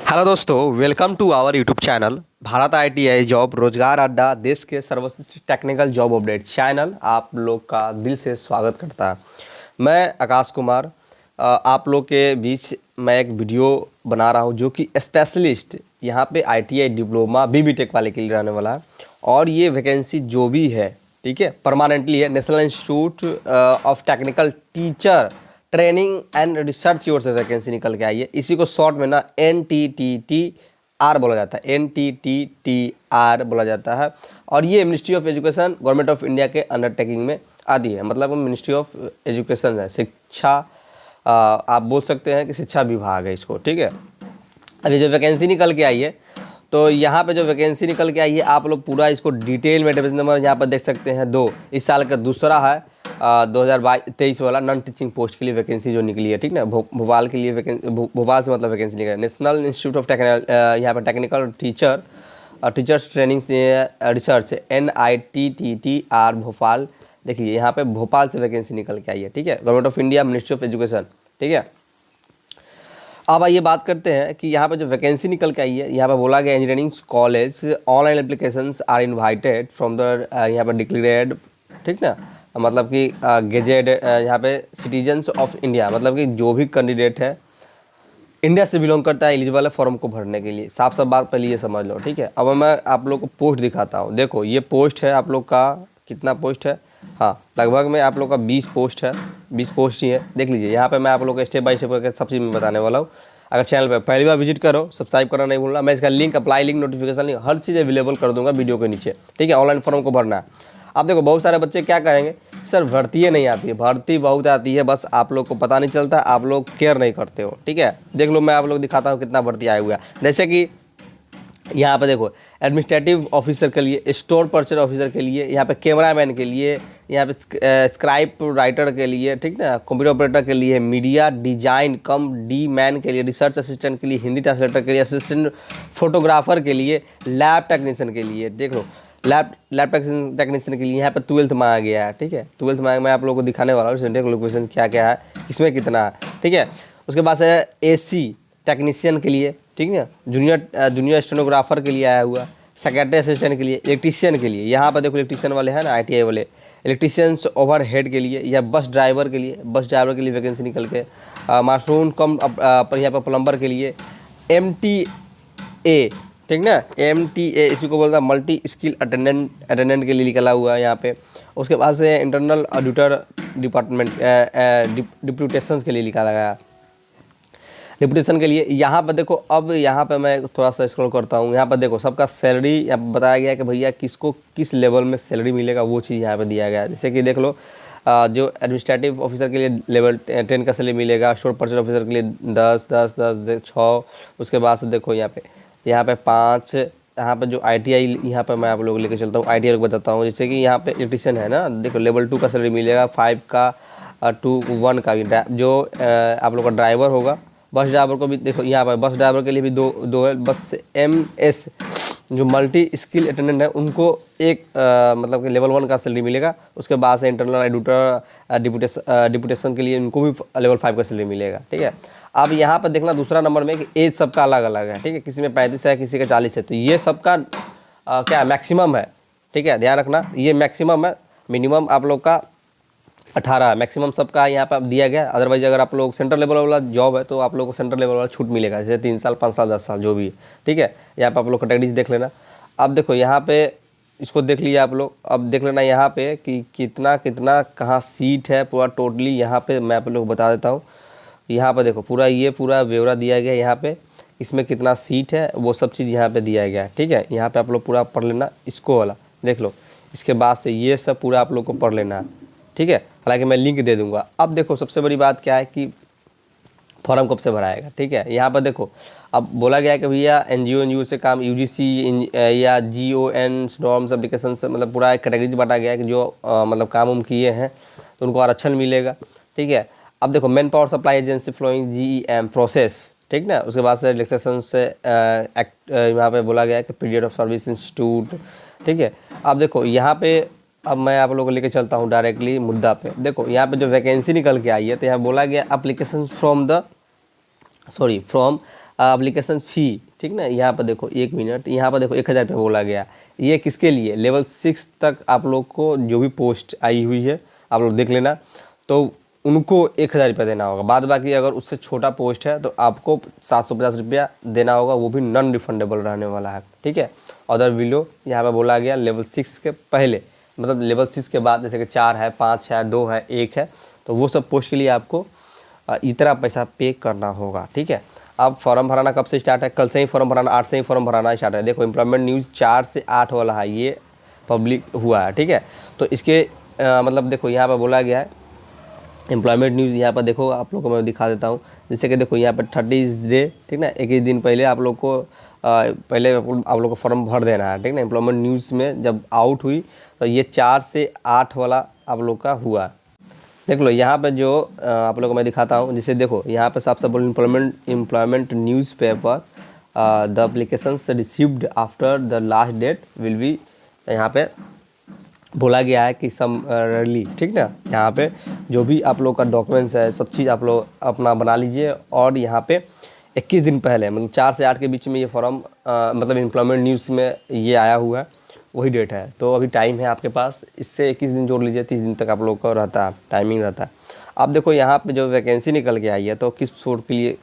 Hello दोस्तों, welcome to our YouTube channel Bharat ITI job रोजगार अड्डा। देश के सर्वश्रेष्ठ टेक्निकल जॉब अपडेट चैनल आप लोग का दिल से स्वागत करता है। मैं आकाश कुमार आप लोग के बीच मैं एक वीडियो बना रहा हूं जो कि स्पेशलिस्ट यहां पे आईटीआई डिप्लोमा बीटेक वाले के लिए रहने वाला है। और ये वैकेंसी जो भी है, ठीक है, परमानेंटली है। National institute of technical teacher training and research की ओर से वैकेंसी निकल के आई है। इसी को शॉर्ट में ना NTTTR बोला जाता है, NTTTR बोला जाता है। और ये ministry of education government of India के अंडरटेकिंग में आती है। मतलब मिनिस्ट्री ऑफ एजुकेशन है, शिक्षा आप बोल सकते हैं कि शिक्षा विभाग है इसको, ठीक है। अभी जो वैकेंसी निकल के आई है, तो यहाँ पे जो वैकेंसी निकल के आई है आप लोग पूरा इसको डिटेल में डेफिनेशन नंबर यहाँ पर देख सकते हैं। इस साल का दूसरा है 2023 वाला नॉन टीचिंग पोस्ट के लिए वैकेंसी जो निकली है, ठीक ना। भोपाल के लिए भोपाल से मतलब वैकेंसी निकली है। नेशनल इंस्टीट्यूट ऑफ यहाँ पर technical teachers training research NITTTR Bhopal. देखिए यहाँ पे भोपाल से वैकेंसी निकल के आई है, ठीक है। Government of India, ministry of education, ठीक है। अब आइए बात करते हैं कि यहाँ पे जो वैकेंसी निकल के आई है, यहाँ पे बोला गया engineering college online applications are invited from the यहाँ पर डिक्लेयर्ड, ठीक ना। मतलब कि गेजेड यहाँ पे सिटीजन्स ऑफ इंडिया, मतलब कि जो भी कैंडिडेट है इंडिया से बिलोंग करता है एलिजिबल है फॉर्म को भरने के लिए। साफ साफ बात पहले ये समझ लो, ठीक है। अब मैं आप लोग को पोस्ट दिखाता हूँ। देखो ये पोस्ट है आप लोग का, कितना पोस्ट है, हाँ लगभग में आप लोग का 20 पोस्ट है, 20 पोस्ट ही है। देख लीजिए यहाँ पे मैं आप लोग को स्टेप बाय स्टेप करके सब चीज़ में बताने वाला हूँ। अगर चैनल पे पहली बार विजिट करो, सब्सक्राइब करना नहीं भूलना। मैं इसका link, apply link, notification link, हर चीज़ अवेलेबल कर दूंगा वीडियो के नीचे, ठीक है। ऑनलाइन फॉर्म को भरना है। आप देखो बहुत सारे बच्चे क्या कहेंगे, सर भर्ती नहीं आती है। भर्ती बहुत आती है, बस आप लोग को पता नहीं चलता, आप लोग केयर नहीं करते हो, ठीक है। देख लो मैं आप लोग दिखाता हूँ कितना भर्ती आया हुआ है। जैसे कि यहाँ पे देखो एडमिनिस्ट्रेटिव ऑफिसर के लिए, स्टोर परचेज ऑफिसर के लिए, यहाँ पे कैमरामैन के लिए, यहाँ पे स्क्राइप राइटर के लिए, ठीक ना, कंप्यूटर ऑपरेटर के लिए, मीडिया डिजाइन कम डी मैन के लिए, रिसर्च असिस्टेंट के लिए, हिंदी ट्रांसलेटर के लिए, असिस्टेंट फोटोग्राफर के लिए, लैब टेक्नीशियन के लिए। देख लो लैब टेक्नीशियन के लिए यहाँ पे 12th मांगा गया है, ठीक है। 12th मांगा, मैं आप लोगों को दिखाने वाला हूँ। देख लो क्वेश्चन क्या क्या है, इसमें कितना है, ठीक है। उसके बाद है AC टेक्नीशियन के लिए, ठीक है। जूनियर स्टेनोग्राफर के लिए आया हुआ, सेक्रेटरी असिस्टेंट के लिए, इलेक्ट्रीशियन के लिए। यहाँ पर देखो इलेक्ट्रीशियन वाले हैं ना, ITI वाले, इलेक्ट्रीशियंस ओवर हेड के लिए, या बस ड्राइवर के लिए, बस ड्राइवर के लिए वैकेंसी निकल के, माशरूम कम यहाँ पर प्लम्बर के लिए, MTA, ठीक ना, MTA इसी को बोलता है मल्टी स्किल अटेंडेंट के लिए निकला हुआ है यहाँ पे। उसके बाद से इंटरनल ऑडिटर डिपार्टमेंट डिप्यूटेशन के लिए निकाला गया, डिप्यूटेशन के लिए। यहाँ पर देखो, अब यहाँ पे मैं थोड़ा सा स्क्रॉल करता हूँ। यहाँ पर देखो सबका सैलरी यहाँ पर बताया गया है कि भैया किसको किस लेवल में सैलरी मिलेगा, वो चीज़ यहाँ पे दिया गया है। जैसे कि देख लो जो एडमिनिस्ट्रेटिव ऑफिसर के लिए लेवल 10 का सैलरी मिलेगा, स्टोर परचेज ऑफिसर के लिए 10 10 10 6। उसके बाद से देखो यहाँ पे 5। यहाँ पे जो ITI, यहाँ पे मैं आप लोग लेके चलता हूँ, ITI को बताता हूँ। जैसे कि यहाँ पे इलेक्ट्रीशियन है ना, देखो लेवल 2 का सैलरी मिलेगा, 5 का 2 1 का भी। जो आप लोग का ड्राइवर होगा, बस ड्राइवर को भी देखो यहाँ पर बस ड्राइवर के लिए भी दो है। बस MS जो मल्टी स्किल अटेंडेंट है उनको एक मतलब कि लेवल 1 का सैलरी मिलेगा। उसके बाद से इंटरनल एडिटर डिप्यूटेशन के लिए उनको भी लेवल 5 का सैलरी मिलेगा, ठीक है। अब यहाँ पर देखना दूसरा नंबर में कि एज सबका अलग अलग है, ठीक है। किसी में 35 है, किसी का 40 है। तो ये सबका क्या मैक्सिमम है, ठीक है, ध्यान रखना। ये मैक्सिमम है, मिनिमम आप लोग का 18 मैक्सिमम सबका यहाँ पे दिया गया। अदरवाइज अगर आप लोग सेंट्रल लेवल वाला जॉब है तो आप लोग को सेंट्रल लेवल वाला छूट मिलेगा, जैसे 3 साल 5 साल 10 साल जो भी है, ठीक है। यहाँ पे आप लोग कैटेगरीज देख लेना। अब देखो यहाँ पे इसको देख लीजिए आप लोग। अब देख लेना यहाँ पे कि कितना कितना कहाँ सीट है पूरा टोटली। यहाँ पे मैं आप लोग बता देता हूँ। यहाँ पर देखो पूरा ये पूरा ब्यौरा दिया गया है। यहाँ पे इसमें कितना सीट है वो सब चीज़ यहाँ पे दिया गया है, ठीक है। यहाँ पे आप लोग पूरा पढ़ लेना, इसको वाला देख लो। इसके बाद से ये सब पूरा आप लोग को पढ़ लेना है, ठीक है। हालांकि मैं लिंक दे दूंगा। अब देखो सबसे बड़ी बात क्या है कि फॉर्म कब से भराएगा, ठीक है। यहाँ पर देखो अब बोला गया है कि भैया NGO से काम, UGC या GON नॉर्म्स एप्लीकेशन से, मतलब पूरा एक कैटेगरीज बांटा गया है कि जो मतलब काम उम किए हैं तो उनको आरक्षण मिलेगा, ठीक है। अब देखो manpower supply agency flowing GEM process, ठीक ना। उसके बाद से रिलैक्सेशन से एक्ट यहाँ पे बोला गया है कि पीरियड ऑफ सर्विस इंस्टीट्यूट, ठीक है। अब देखो यहाँ पे, अब मैं आप लोगों को लेकर चलता हूँ डायरेक्टली मुद्दा पे। देखो यहाँ पे जो वैकेंसी निकल के आई है तो यहाँ बोला गया एप्लीकेशन फ्रॉम एप्लीकेशन फ़ी, ठीक ना, यहाँ पर देखो 1 मिनट, यहाँ पर देखो 1000 रुपये बोला गया। ये किसके लिए, लेवल 6 तक आप लोग को जो भी पोस्ट आई हुई है आप लोग देख लेना, तो उनको 1000 रुपये देना होगा। बाद बाकी अगर उससे छोटा पोस्ट है तो आपको 750 रुपया देना होगा, वो भी नॉन रिफंडेबल रहने वाला है, ठीक है। अदर विलो यहाँ पर बोला गया लेवल 6 के पहले, मतलब लेवल 6 के बाद जैसे कि 4 है, 5 है, 2 है, 1 है, तो वो सब पोस्ट के लिए आपको इतना पैसा पे करना होगा, ठीक है। अब फॉर्म भराना कब से स्टार्ट है, कल से ही फॉर्म भराना, 8 से ही फॉर्म भराना स्टार्ट है। देखो एम्प्लॉयमेंट न्यूज़ 4 से 8 वाला है, ये पब्लिक हुआ है, ठीक है। तो इसके मतलब देखो यहाँ पर बोला गया है एम्प्लॉयमेंट न्यूज़, यहाँ पर देखो आप लोग को मैं दिखा देता हूँ। जैसे कि देखो यहाँ पर 30 डे, ठीक ना, 21 दिन पहले आप लोग को पहले आप लोग को फॉर्म भर देना है, ठीक ना। एम्प्लॉयमेंट न्यूज़ में जब आउट हुई तो ये 4 से 8 वाला आप लोग का हुआ। देख लो यहाँ पे जो आप लोग को मैं दिखाता हूँ, जिसे देखो यहाँ पे सबसे बोल employment news paper the applications received after the last date will be, यहाँ पे बोला गया है कि समरली, ठीक ना। यहाँ पे जो भी आप लोग का डॉक्यूमेंट्स है सब चीज़ आप लोग अपना बना लीजिए, और यहाँ पे 21 दिन पहले मतलब 4 से 8 के बीच में ये फॉर्म मतलब एम्प्लॉयमेंट न्यूज़ में ये आया हुआ है, वही डेट है। तो अभी टाइम है आपके पास, इससे 21 दिन जोड़ लीजिए, 30 दिन तक आप लोग का रहता है, टाइमिंग रहता है। अब देखो यहाँ पे जो वैकेंसी निकल के आई है, तो किस पोस्ट के लिए,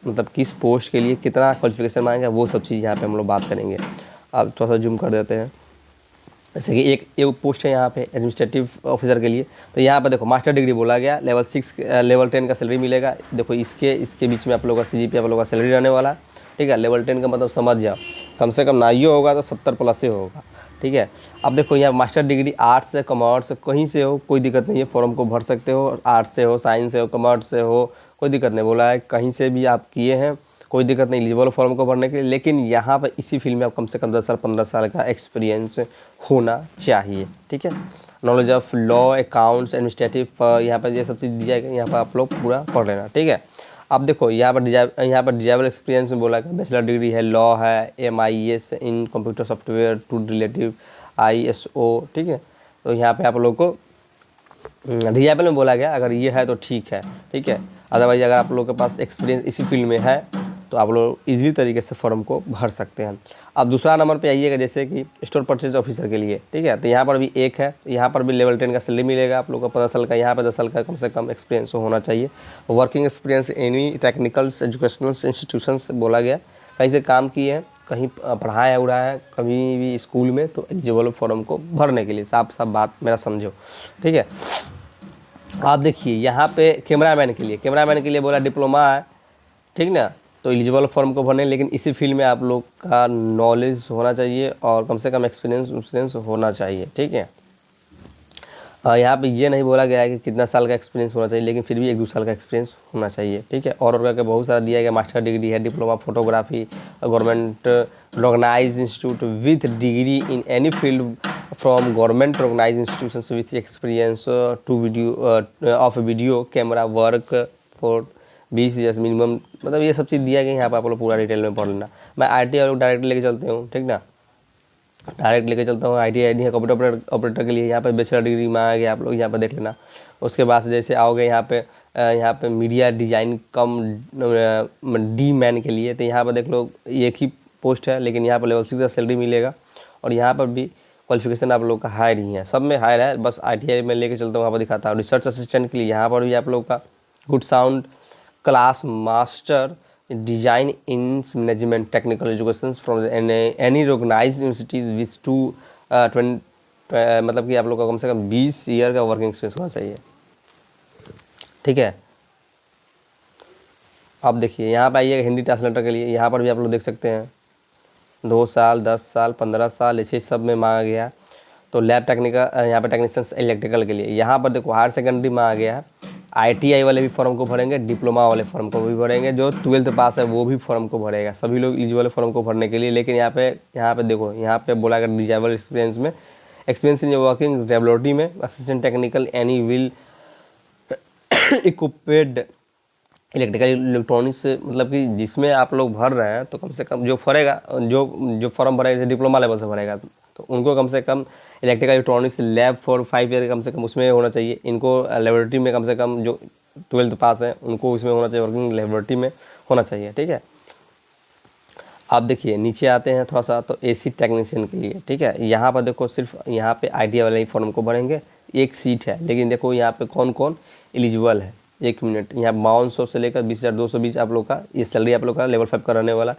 मतलब किस पोस्ट के लिए कितना क्वालिफिकेशन मांगेगा, वो सब चीज़ यहाँ पे हम लोग बात करेंगे। अब थोड़ा सा जूम कर देते हैं। जैसे कि एक पोस्ट है यहाँ पे एडमिनिस्ट्रेटिव ऑफिसर के लिए, तो यहाँ पे देखो मास्टर डिग्री बोला गया, लेवल 6 लेवल 10 का सैलरी मिलेगा। देखो इसके बीच में आप लोगों का CGPA आप लोगों का सैलरी रहने वाला है, ठीक है। लेवल 10 का मतलब समझ जाओ, कम से कम ना ही होगा तो 70+ से होगा, ठीक है। अब देखो यहाँ मास्टर डिग्री आर्ट्स से, कॉमर्स से, कहीं से हो कोई दिक्कत नहीं है, फॉर्म को भर सकते हो। आर्ट्स से हो, साइंस से हो, कॉमर्स से हो, कोई दिक्कत नहीं, बोला है कहीं से भी आप किए हैं कोई दिक्कत नहीं एलिजिबल फॉर्म को भरने के लिए। लेकिन यहाँ पर इसी फील्ड में आप कम से कम 10 साल 15 साल का एक्सपीरियंस होना चाहिए, ठीक है। Knowledge of law, accounts, administrative, यहाँ पर ये सब चीज़ दी जाएगी, यहाँ पर आप लोग पूरा पढ़ लेना, ठीक है। अब देखो यहाँ पर डिजाइबल एक्सपीरियंस में बोला गया बैचलर डिग्री है, लॉ है, MIS in computer software to relative ISO, ठीक है। तो यहाँ पे आप लोग को डिजाइबल में बोला गया अगर ये है तो ठीक है, ठीक है। अदरवाइज अगर आप लोग के पास एक्सपीरियंस इसी फील्ड में है तो आप लोग इजीली तरीके से फॉर्म को भर सकते हैं। अब दूसरा नंबर पे आइएगा, जैसे कि स्टोर परचेज ऑफिसर के लिए, ठीक है। तो यहाँ पर भी एक है, यहाँ पर भी लेवल 10 का सैलरी मिलेगा आप लोग को 15 साल का, यहाँ पर 10 साल का कम से कम एक्सपीरियंस होना चाहिए। Working experience any technical educational institution से बोला गया, कहीं से काम किए हैं, कहीं पढ़ाया उड़ाया है कभी भी स्कूल में, तो एलिजिबल फॉर्म को भरने के लिए साफ साफ बात मेरा समझो, ठीक है। आप देखिए यहाँ पे कैमरामैन के लिए बोला डिप्लोमा है, ठीक ना, तो एलिजिबल फॉर्म को भरने, लेकिन इसी फील्ड में आप लोग का नॉलेज होना चाहिए और कम से कम एक्सपीरियंस होना चाहिए, ठीक है। यहाँ पे ये नहीं बोला गया है कि कितना साल का एक्सपीरियंस होना चाहिए, लेकिन फिर भी 1-2 साल का एक्सपीरियंस होना चाहिए, ठीक है। और करके बहुत सारा दिया गया, मास्टर डिग्री है, diploma photography, government recognised institute with degree in any field from government recognised institutions with experience to video camera work for 20 years minimum, मतलब ये सब चीज़ दिया गया। यहाँ पर आप लोग पूरा डिटेल में पढ़ लेना। मैं ITI और डायरेक्ट लेके चलते हूँ, ठीक ना, डायरेक्ट लेके चलता हूँ। ITI है कंप्यूटर ऑपरेटर के लिए, यहाँ पे बैचलर डिग्री में आ गया, आप लोग यहाँ पे देख लेना। उसके बाद से जैसे आओगे यहाँ पे मीडिया डिजाइन कम D मैन के लिए, तो यहाँ पर देख लो एक ही पोस्ट है, लेकिन यहाँ पर लेवल 6 का सैलरी मिलेगा, और यहाँ पर भी क्वालिफिकेशन आप लोग का हायर ही है, सब में हायर है, बस ITI में लेके चलता हूँ, वहाँ पर दिखाता हूँ। रिसर्च असिस्टेंट के लिए यहाँ पर भी आप लोग का good sound class master design in management technical education from any recognised universities with 20 मतलब कि आप लोग का कम से कम 20 ईयर का वर्किंग एक्सपीरियंस होना चाहिए, ठीक है। अब देखिए यहाँ पे आइएगा हिंदी ट्रांसलेटर के लिए, यहाँ पर भी आप लोग देख सकते हैं 2 साल, 10 साल, 15 साल, ऐसे सब में मांगा गया। तो लैब टेक्निकल, यहाँ पे टेक्नीशियंस इलेक्ट्रिकल के लिए, यहाँ पर देखो हायर सेकेंडरी में आ गया है। ITI वाले भी फॉर्म को भरेंगे, डिप्लोमा वाले फॉर्म को भी भरेंगे, जो 12th पास है वो भी फॉर्म को भरेगा, सभी लोग एलिजिबल फॉर्म को भरने के लिए। लेकिन यहाँ पे देखो यहाँ पे बोला गया डिजाइबल एक्सपीरियंस इन वर्किंग रेबलोटी में assistant technical any will equipped electrical electronics, मतलब कि जिसमें आप लोग भर रहे हैं, तो कम से कम जो भरेगा, जो फॉर्म भरेगा डिप्लोमा लेवल से भरेगा, तो उनको कम से कम electrical electronics lab for 5 year कम से कम उसमें होना चाहिए। इनको लेबोरेटरी में कम से कम जो 12th पास है उनको उसमें होना चाहिए, वर्किंग लेबोरेटरी में होना चाहिए, ठीक है। आप देखिए नीचे आते हैं थोड़ा सा, तो एसी टेक्नीशियन के लिए, ठीक है। यहाँ पर देखो सिर्फ यहाँ पे आईटीआई वाले ही फॉर्म को भरेंगे, एक सीट है, लेकिन देखो यहाँ पे कौन कौन एलिजिबल है। 1 मिनट, यहाँ 5200 से लेकर 20,220 आप लोग का ये सैलरी आप लोग का लेवल 5 का रहने वाला,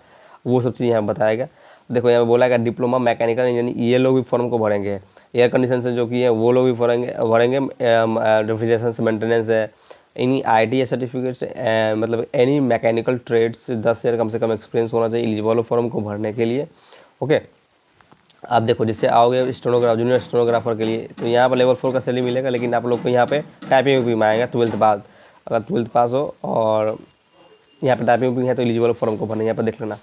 वो सब चीज़ यहाँ बताएगा। देखो यहाँ पे बोला गया डिप्लोमा मैकेनिकल इंजीनियरिंग, ये लोग भी फॉर्म को भरेंगे। एयर कंडीशन से जो कि है वो लोग भी भरेंगे। रेफ्रिजरेशन से मेंटेनेंस है, एनी आईटीआई सर्टिफिकेट से, मतलब एनी मैकेनिकल ट्रेड से 10 ईयर कम से कम एक्सपीरियंस होना चाहिए एलिजिबल फॉर्म को भरने के लिए। ओके, आप देखो जैसे आओगे स्टेनोग्राफर, जूनियर स्टेनोग्राफर के लिए, तो यहाँ पर लेवल 4 का सैलरी मिलेगा, लेकिन आप लोग को यहाँ पे टाइपिंग भी आएगा 12th बाद, अगर 12th पास हो और यहाँ पे टाइपिंग भी है तो एलिजिबल फॉर्म को भरना, यहाँ पर देख लेना।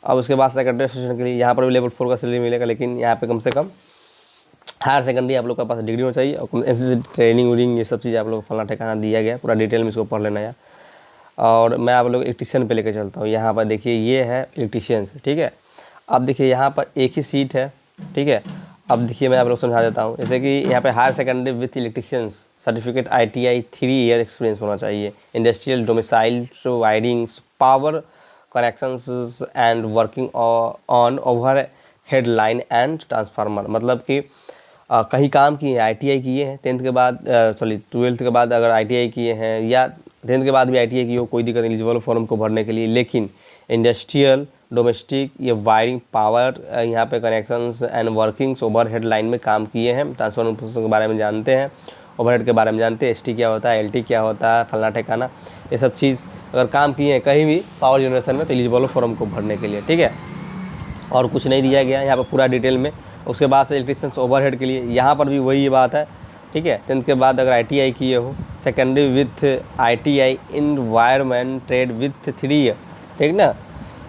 अब उसके बाद सेकेंडरी एसोसिएशन के लिए यहाँ पर भी लेवल 4 का सैलरी मिलेगा, लेकिन यहाँ पे कम से कम हायर सेकेंडरी आप लोग के पास डिग्री होना चाहिए, और एनसीसी ट्रेनिंग वूनिंग ये सब चीज़ आप लोग को फलना ठिकाना दिया गया, पूरा डिटेल में इसको पढ़ लेना यार। और मैं आप लोग इलेक्ट्रीशियन पे लेकर चलता हूँ। यहाँ पर देखिए ये है इलेक्ट्रीशियंस, ठीक है। अब देखिए यहाँ पर एक ही सीट है, ठीक है। अब देखिए मैं आप लोग समझा देता हूँ, जैसे कि यहाँ पे higher secondary with electricians certificate ITI 3 year experience होना चाहिए, industrial domicile wirings, power connections and working on overhead line and transformer. मतलब कि कहीं काम किए हैं, ITI किए हैं 10th के बाद, 12th के बाद अगर ITI किए हैं, या 10th के बाद भी ITI की हो, कोई दिक्कत नहीं एलिजिबल फॉर्म को भरने के लिए। लेकिन इंडस्ट्रियल डोमेस्टिक ये वायरिंग पावर यहाँ पे connections and workings over head line में काम किए हैं, ट्रांसफार्मर के बारे में जानते हैं, ओवरहेड के बारे में जानते हैं, ST क्या होता है, LT क्या होता है, फलना ठिकाना, ये सब चीज़ अगर काम किए हैं कहीं भी पावर जनरेशन में, तो एलिजिबल फॉर्म को भरने के लिए, ठीक है। और कुछ नहीं दिया गया यहाँ पर पूरा डिटेल में। उसके बाद से इलेक्ट्रीशियंस ओवरहेड के लिए यहाँ पर भी वही बात है, ठीक है। 10th के बाद अगर ITI किए हो, secondary with ITI environment trade with 3 year, ठीक ना।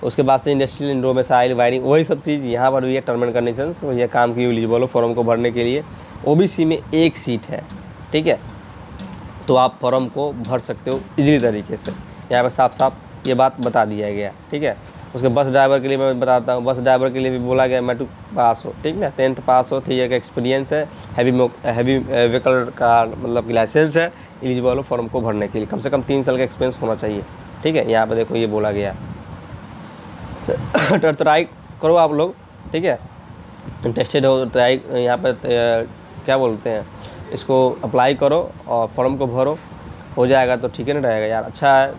उसके बाद से इंडस्ट्रियल डोमेसाइल वायरिंग, वही सब चीज़ यहाँ पर भी है, टर्म एंड कंडीशंस, ये काम की एलिजिबल हो फॉर्म को भरने के लिए। OBC में एक सीट है, ठीक है, तो आप फॉर्म को भर सकते हो इजीली तरीके से। यहाँ पर साफ साफ ये बात बता दिया गया, ठीक है। उसके बस ड्राइवर के लिए मैं बताता हूँ, बस ड्राइवर के लिए भी बोला गया मेट्रिक पास हो, ठीक ना, 10th पास हो, 3 ईयर का एक्सपीरियंस है, हैवी व्हीकल का मतलब लाइसेंस है, एलिजिबल हो फॉर्म को भरने के लिए, कम से कम 3 साल का एक्सपीरियंस होना चाहिए, ठीक है। यहाँ पर देखो ये बोला गया ट्राई करो आप लोग, ठीक है, इंटरेस्टेड हो ट्राई, यहाँ पर क्या बोलते हैं इसको, अप्लाई करो और फॉर्म को भरो, हो जाएगा तो ठीक है ना रहेगा यार। अच्छा है,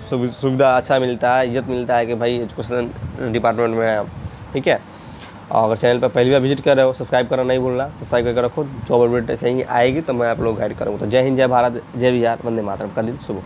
सुविधा अच्छा मिलता है, इज्जत मिलता है कि भाई एजुकेशन डिपार्टमेंट में है, ठीक है। और अगर चैनल पर पहली बार विजिट कर रहे हो, सब्सक्राइब करना नहीं भूलना, सब्सक्राइब करके रखो, जॉब अपडेट ऐसे ही आएगी तो मैं आप लोग गाइड करूँगा। तो जय हिंद, जय भारत, जय बिहार, वंदे मातरम, का दिन शुभ।